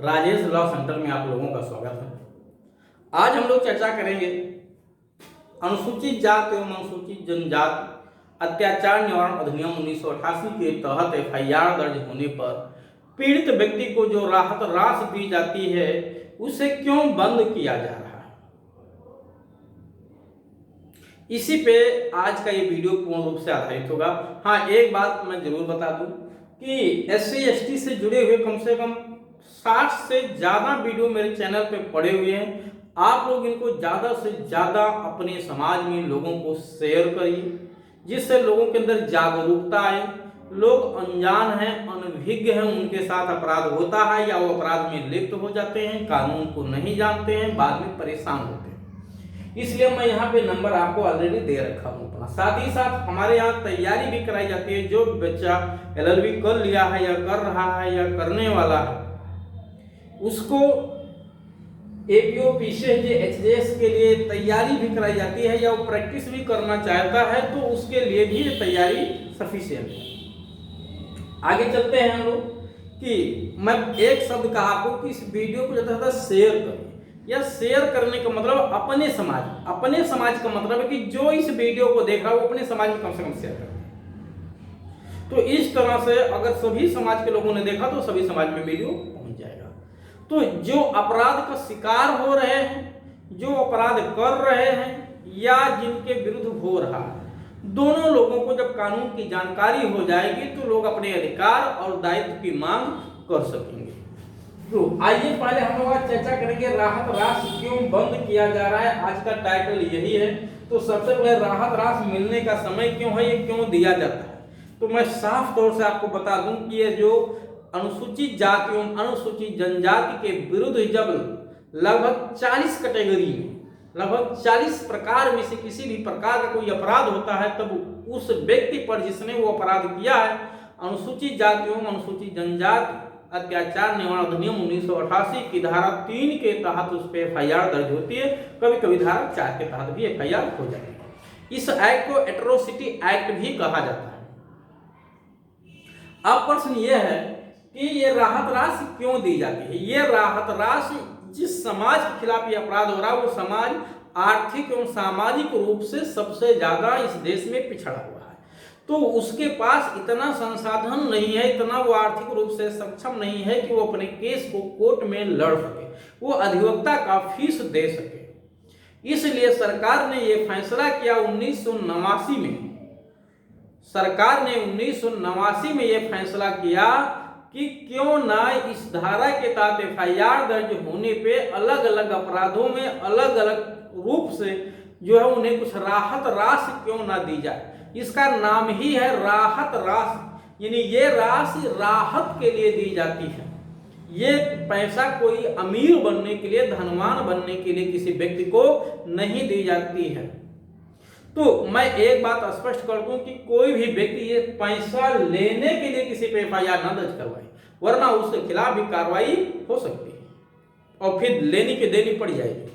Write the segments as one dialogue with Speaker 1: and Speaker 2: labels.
Speaker 1: Rajesh law centre में आप लोगों का स्वागत है। आज हम लोग चर्चा करेंगे अनुसूचित जाति एवं अनुसूचित जनजाति अत्याचार निवारण अधिनियम 1988 के तहत एफआईआर दर्ज होने पर पीड़ित व्यक्ति को जो राहत राशि दी जाती है उसे क्यों बंद किया जा रहा है, इसी पे आज का ये वीडियो पूर्ण रूप से आधारित होगा। हाँ, एक बात मैं जरूर बता दूं कि SC/ST से जुड़े हुए कम से कम 60 से ज्यादा वीडियो मेरे चैनल पे पड़े हुए हैं। आप लोग इनको ज्यादा से ज्यादा अपने समाज में लोगों को शेयर करिए, जिससे लोगों के अंदर जागरूकता आए। लोग अनजान हैं, अनभिज्ञ हैं, उनके साथ अपराध होता है या वो अपराध में लिप्त हो जाते हैं, कानून को नहीं जानते हैं, बाद में परेशान होते हैं। इसलिए मैं यहाँ पे नंबर आपको ऑलरेडी दे रखा हूँ अपना। साथ ही साथ हमारे यहाँ तैयारी भी कराई जाती है। जो बच्चा LLB कर लिया है या कर रहा है या करने वाला है, उसको APO PCS HJS के लिए तैयारी भी कराई जाती है, या वो प्रैक्टिस भी करना चाहता है तो उसके लिए भी तैयारी सफिशिएंट है। आगे चलते हैं हम लोग कि मैं एक शब्द कहा आपको कि इस वीडियो को ज्यादा से शेयर करें। या शेयर करने का मतलब अपने समाज का मतलब है कि जो इस वीडियो को देख रहा है वो अपने समाज में कम से कम शेयर करे। तो इस तरह से अगर सभी समाज के लोगों ने देखा तो सभी समाज में वीडियो पहुंच जाएगा। तो जो अपराध का शिकार हो रहे हैं, जो अपराध कर रहे हैं या जिनके विरुद्ध हो रहा है, दोनों लोगों को जब कानून की जानकारी हो जाएगी तो लोग अपने अधिकार और दायित्व की मांग कर सकेंगे। तो आइए पहले हम लोग आज चर्चा करेंगे राहत राशि क्यों बंद किया जा रहा है। आज का टाइटल यही है। तो सबसे पहले राहत राशि मिलने का समय क्यों है, ये क्यों दिया जाता है, तो मैं साफ तौर से आपको बता दूं कि ये जो अनुसूचित जाति एवं अनुसूचित जनजाति के विरुद्ध जब लगभग 40 कैटेगरी में लगभग 40 प्रकार में से किसी भी प्रकार का कोई अपराध होता है, तब उस व्यक्ति पर जिसने वो अपराध किया है, अनुसूचित जाति एवं अनुसूचित जनजाति अत्याचार निवारण अधिनियम 1988 की धारा 3 के तहत उस पर FIR दर्ज होती है। कभी कभी धारा 4 के तहत भी FIR हो जाती है। इस एक्ट को एट्रोसिटी एक्ट भी कहा जाता है। अब प्रश्न यह है कि ये राहत राशि क्यों दी जाती है। ये राहत राशि जिस समाज के खिलाफ ये अपराध हो रहा है वो समाज आर्थिक एवं सामाजिक रूप से सबसे ज्यादा इस देश में पिछड़ा हुआ है। तो उसके पास इतना संसाधन नहीं है, इतना वो आर्थिक रूप से सक्षम नहीं है कि वो अपने केस को कोर्ट में लड़ सके, वो अधिवक्ता का फीस दे सके। इसलिए सरकार ने ये फैसला किया 1989 में। सरकार ने 1989 में ये फैसला किया कि क्यों ना इस धारा के तहत FIR दर्ज होने पे अलग अलग अपराधों में अलग अलग रूप से जो है उन्हें कुछ राहत राशि क्यों ना दी जाए। इसका नाम ही है राहत राशि, यानी ये राशि राहत के लिए दी जाती है। ये पैसा कोई अमीर बनने के लिए, धनवान बनने के लिए किसी व्यक्ति को नहीं दी जाती है। तो मैं एक बात स्पष्ट कर दूं कि कोई भी व्यक्ति ये पैसा लेने के लिए किसी पे FIR न दर्ज करवाए, वरना उसके खिलाफ भी कार्रवाई हो सकती है और फिर लेनी की देनी पड़ जाएगी।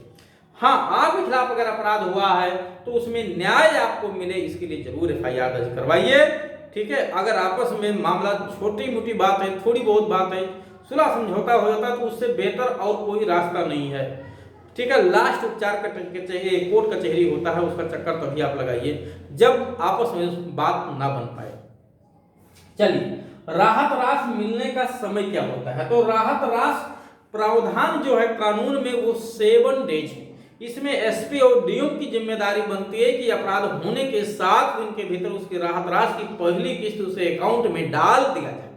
Speaker 1: हाँ, आपके खिलाफ अगर अपराध हुआ है तो उसमें न्याय आपको मिले, इसके लिए जरूर FIR दर्ज करवाइए। ठीक है, अगर आपस में मामला छोटी मोटी बात है, थोड़ी बहुत बात है, सुलह समझौता हो जाता है तो उससे बेहतर और कोई रास्ता नहीं है। ठीक है, लास्ट उपचार का कोर्ट कचहरी होता है, उसका चक्कर तभी आप लगाइए जब आपस में बात ना बन पाए। चलिए, राहत राशि मिलने का समय क्या होता है। तो राहत राशि प्रावधान जो है कानून में वो 7 डेज है। इसमें SP और DM की जिम्मेदारी बनती है कि अपराध होने के 7 दिन के भीतर उसकी राहत राशि की पहली किस्त उसे अकाउंट में डाल दिया जाए,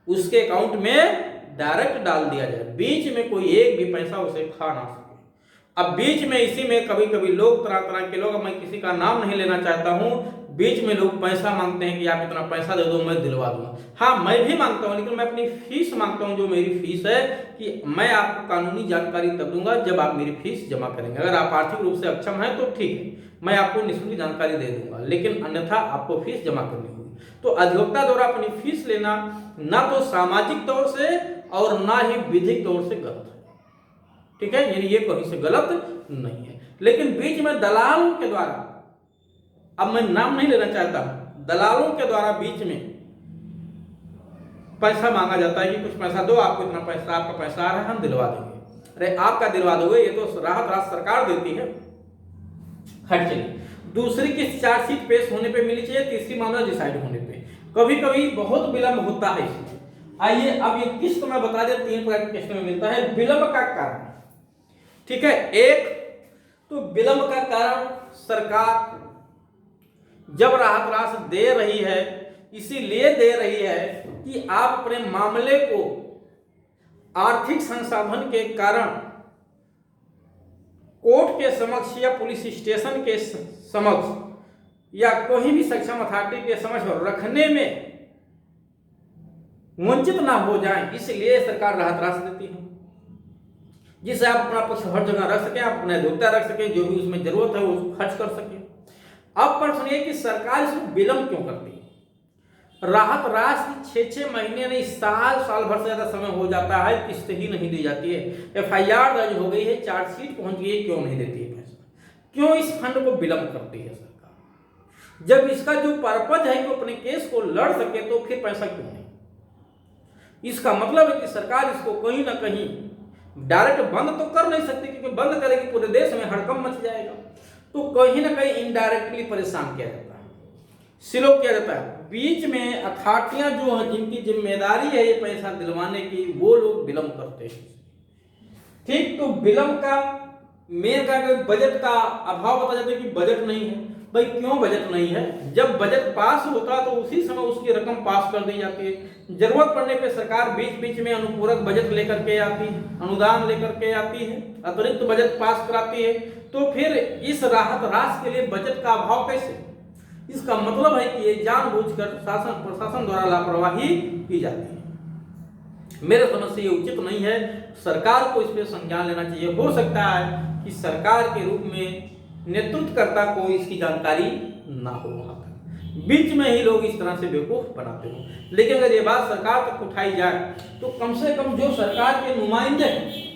Speaker 1: उसके अकाउंट में डायरेक्ट डाल दिया जाए, बीच में कोई एक भी पैसा उसे खा ना सके। अब बीच में इसी में कभी कभी लोग तरह तरह के लोग, मैं किसी का नाम नहीं लेना चाहता हूं, बीच में लोग पैसा मांगते हैं कि आप इतना पैसा दे दो मैं दिलवा दूंगा। हाँ, मैं भी मांगता हूं, लेकिन मैं अपनी फीस मांगता हूं, जो मेरी फीस है कि मैं आपको कानूनी जानकारी तब दूंगा जब आप मेरी फीस जमा करेंगे। अगर आप आर्थिक रूप से अक्षम हैं तो ठीक है, मैं आपको निःशुल्क जानकारी दे दूंगा, लेकिन अन्यथा आपको फीस जमा करनी होगी। तो अधिवक्ता द्वारा अपनी फीस लेना ना तो सामाजिक तौर से और ना ही विधिक तौर से गलत है। ठीक है, यानी ये कहीं से गलत नहीं है। लेकिन बीच में दलालों के द्वारा, अब मैं नाम नहीं लेना चाहता, दलालों के द्वारा बीच में पैसा मांगा जाता है कि कुछ पैसा दो, आपको इतना पैसा, आपका पैसा आ रहा है, हम दिलवा देंगे। अरे आपका दिलवा दोगे, ये तो राहत राशि सरकार देती है। हट चलिए, दूसरी किस्त चार्जशीट पेश होने पे मिली चाहिए, तीसरी मामला डिसाइड होने पे। कभी कभी बहुत विलंब होता है इसमें। आइए अब ये किस्त मैं बता दें, 3 प्रकार की किस्त में मिलता है। विलंब का कारण, ठीक है, एक तो विलंब का कारण सरकार जब राहत राशि दे रही है, इसीलिए दे रही है कि आप अपने मामले को आर्थिक संसाधन के कारण कोर्ट के समक्ष या पुलिस स्टेशन के समक्ष या कोई भी सक्षम अथॉरिटी के समक्ष रखने में वंचित ना हो जाए, इसलिए सरकार राहत राशि देती है, जिससे आप अपना पक्ष हर जगह रख सकें, आप अपना योग्यता रख सकें, जो भी उसमें जरूरत है वो खर्च कर सकें। अब प्रश्न ये कि सरकार इसमें विलंब क्यों करती है? राहत राशि 6 महीने नहीं, साल भर से ज्यादा समय हो जाता है, किस्त ही नहीं दी जाती है। FIR दर्ज हो गई है, चार्जशीट पहुंच गई है, क्यों नहीं देती है पैसा? क्यों इस फंड को विलंब करती है सरकार? जब इसका जो पर्पज है कि अपने केस को लड़ सके, तो फिर पैसा क्यों नहीं? इसका मतलब है कि सरकार इसको कहीं ना कहीं डायरेक्ट बंद तो कर नहीं सकती, क्योंकि बंद करेगी पूरे देश में हड़कंप मच जाएगा। तो कहीं ना कहीं इनडायरेक्टली परेशान किया जाता है, स्लो किया जाता है। बीच में अथॉरिटियां जो है, जिनकी जिम्मेदारी है ये पैसा दिलवाने की, वो लोग विलंब करते हैं। ठीक, तो विलंब का मेन का बजट का अभाव बता जाता है कि बजट नहीं है। भाई क्यों बजट नहीं है? जब बजट पास होता है तो उसी समय उसकी रकम पास कर दी जाती है। जरूरत पड़ने पे सरकार बीच बीच में अनुपूरक बजट लेकर के आती है, अनुदान लेकर के आती है, अतिरिक्त बजट पास कराती है। तो फिर इस राहत राशि के लिए बजट का अभाव कैसे? इसका मतलब है कि ये जानबूझकर शासन प्रशासन द्वारा लापरवाही की जाती है। मेरे समझ से ये उचित नहीं है, सरकार को इस पर संज्ञान लेना चाहिए। हो सकता है कि सरकार के रूप में नेतृत्वकर्ता को इसकी जानकारी ना हो, वहां तक बीच में ही लोग इस तरह से बेवकूफ बनाते हो। लेकिन अगर ये बात सरकार तक उठाई जाए तो कम से कम जो सरकार के नुमाइंदे हैं,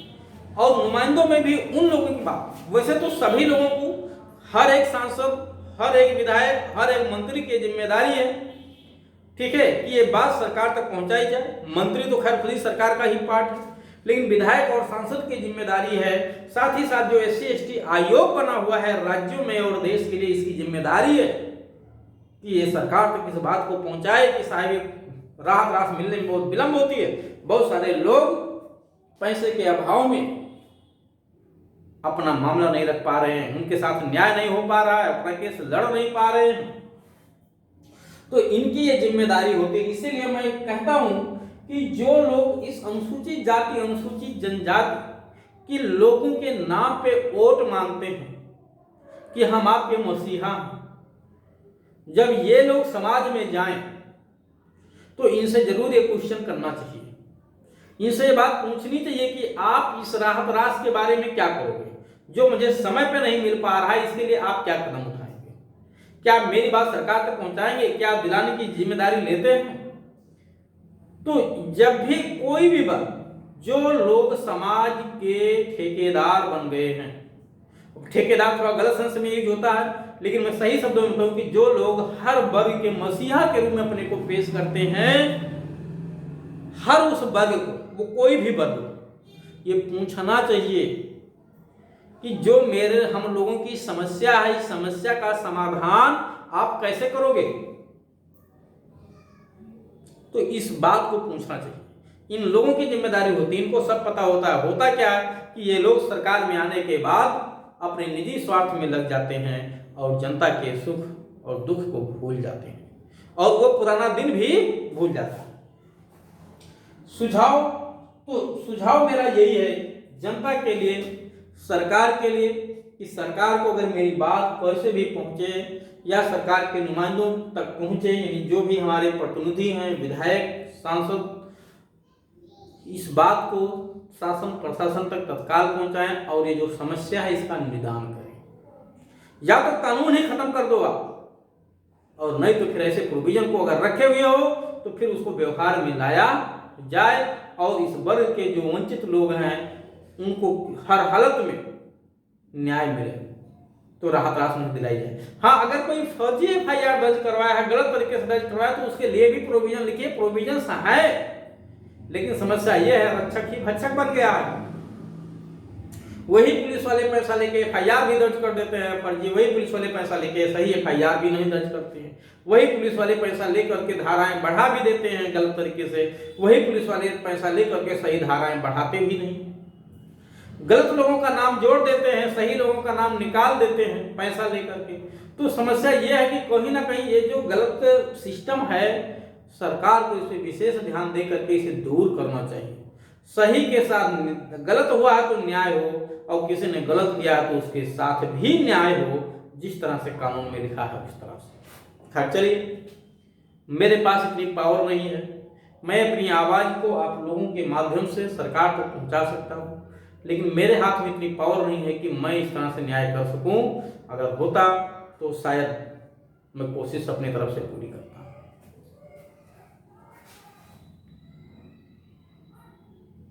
Speaker 1: और नुमाइंदों में भी उन लोगों की बात, वैसे तो सभी लोगों को, हर एक सांसद, हर एक विधायक, हर एक मंत्री की जिम्मेदारी है, ठीक है, कि ये बात सरकार तक पहुंचाई जाए। मंत्री तो खैर खुद ही सरकार का ही पार्ट है, लेकिन विधायक और सांसद की जिम्मेदारी है। साथ ही साथ जो SC/ST आयोग बना हुआ है राज्यों में और देश के लिए, इसकी जिम्मेदारी है कि ये सरकार तक इस बात को पहुंचाए कि साहिब राहत राशि मिलने में बहुत विलंब होती है। बहुत सारे लोग पैसे के अभाव में अपना मामला नहीं रख पा रहे हैं, उनके साथ न्याय नहीं हो पा रहा है, अपना केस लड़ नहीं पा रहे हैं, तो इनकी ये जिम्मेदारी होती है। इसीलिए मैं कहता हूं कि जो लोग इस अनुसूचित जाति, अनुसूचित जनजाति के लोगों के नाम पे वोट मांगते हैं कि हम आपके मसीहा हैं, जब ये लोग समाज में जाएं तो इनसे जरूर ये क्वेश्चन करना चाहिए, इनसे ये बात पूछनी चाहिए कि आप इस राहत राशि के बारे में क्या करोगे? जो मुझे समय पे नहीं मिल पा रहा है, इसके लिए आप क्या कदम उठाएंगे? क्या मेरी बात सरकार तक पहुंचाएंगे? क्या आप दिलाने की जिम्मेदारी लेते हैं? तो जब भी कोई भी बात, जो लोग समाज के ठेकेदार बन गए हैं, ठेकेदार थोड़ा गलत सेंस में यूज होता है, लेकिन मैं सही शब्दों में बताऊं कि जो लोग हर वर्ग के मसीहा के रूप में अपने को पेश करते हैं, हर उस वर्ग को, वो कोई भी वर्ग हो, ये पूछना चाहिए कि जो हम लोगों की समस्या है, इस समस्या का समाधान आप कैसे करोगे? तो इस बात को पूछना चाहिए। इन लोगों की जिम्मेदारी होती है, इनको सब पता होता है। होता क्या है कि ये लोग सरकार में आने के बाद अपने निजी स्वार्थ में लग जाते हैं और जनता के सुख और दुख को भूल जाते हैं, और वो पुराना दिन भी भूल जाता है। सुझाव मेरा यही है जनता के लिए, सरकार के लिए, कि सरकार को अगर मेरी बात कैसे भी पहुंचे या सरकार के नुमाइंदों तक पहुंचे, यानी जो भी हमारे प्रतिनिधि हैं, विधायक, सांसद, इस बात को शासन प्रशासन तक तत्काल पहुंचाएं और ये जो समस्या है इसका निदान करें। या तो कानून ही खत्म कर दो आप, और नहीं तो फिर ऐसे प्रोविजन को अगर रखे हुए हो तो फिर उसको व्यवहार में लाया जाए और इस वर्ग के जो वंचित लोग हैं उनको हर हालत में न्याय मिले, तो राहत राशि दिलाई जाए। हाँ, अगर कोई फर्जी FIR दर्ज करवाया है, गलत तरीके से दर्ज करवाया, तो उसके लिए भी प्रोविजन लिखिए। प्रोविजन है लेकिन समस्या ये है रक्षक ही भक्षक बन गया है। वही पुलिस वाले पैसा लेके एफआईआर भी दर्ज कर देते हैं फर्जी, वही पुलिस वाले पैसा लेके सही एफआईआर भी नहीं दर्ज करते हैं, वही पुलिस वाले पैसा लेकर के धाराएं बढ़ा भी देते हैं गलत तरीके से, वही पुलिस वाले पैसा लेकर के सही धाराएं बढ़ाते भी नहीं, गलत लोगों का नाम जोड़ देते हैं, सही लोगों का नाम निकाल देते हैं पैसा लेकर के। तो समस्या ये है कि कहीं ना कहीं ये जो गलत सिस्टम है, सरकार को इस पर विशेष ध्यान दे करके इसे दूर करना चाहिए। सही के साथ गलत हुआ है तो न्याय हो, और किसी ने गलत किया है तो उसके साथ भी न्याय हो, जिस तरह से कानून में लिखा है उस तरह से। खैर चलिए, मेरे पास इतनी पावर नहीं है, मैं अपनी आवाज़ को आप लोगों के माध्यम से सरकार तक पहुंचा सकता हूं, लेकिन मेरे हाथ में इतनी पावर नहीं है कि मैं इस तरह से न्याय कर सकूं। अगर होता तो शायद मैं कोशिश अपनी तरफ से पूरी करता।